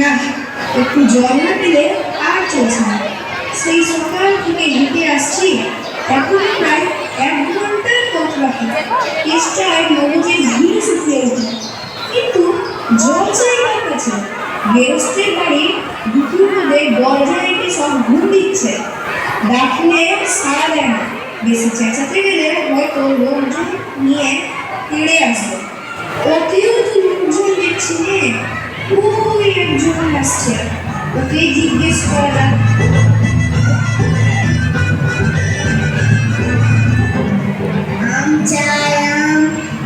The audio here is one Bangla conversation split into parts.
না, একটু জল না পেলে আর চলছে না। সেই সকাল থেকে হেঁটে আসছি, এখনো প্রায় 1 ঘন্টার পথ বাকি। চেষ্টায় মগজের ভিড় শুকিয়ে ওঠে, কিন্তু জল চাই কার কাছে? গেরস্তের বাড়ির দুপুর মধ্যে দরজা রেখে সব ঘুম দিচ্ছে, ডাকলে সাড়া দেয় না। বেশি চেঁচাতে গেলে হয়তো লোকজন নিয়ে তেড়ে আসবে। ওকেও তো লোকজন দেখছি নে, ওই একজন আসছে, ওকে জিজ্ঞেস করা যাক। আম চাই আম,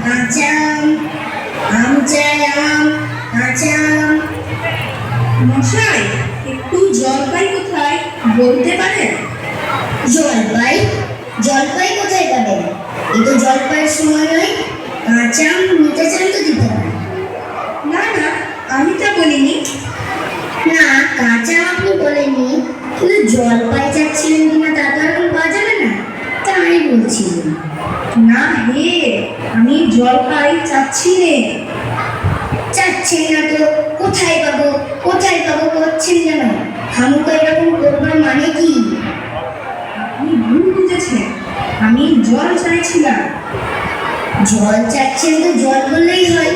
কাঁচা আম, আম চাই আম, কাঁচা আম। মশাই, একটু জলপাই কোথায় বলতে পারেন? জলপাই? জলপাই কোথায় পাবেন? এই তো জলপাইয়ের সময় নয়। কাঁচা আম নিতে চান তো দিতে পারেন। না না, আমি তা বলিনি। না, কাঁচা আম আপনি বলেননি, কিন্তু জলপাই চাচ্ছিলেন কিনা তা তো এখন পাওয়া যাবে না, তাই বলছিলাম। না হে, আমি জলপাই চাচ্ছি নে। চাচ্ছেন না তো কোথায় পাবো, কোথায় পাবো করছেন যেন। খামুকা এরকম করবার মানে কি? আপনি ভুল বুঝেছেন, আমি জল চাইছিলাম। জল চাচ্ছেন তো জল বললেই হয়।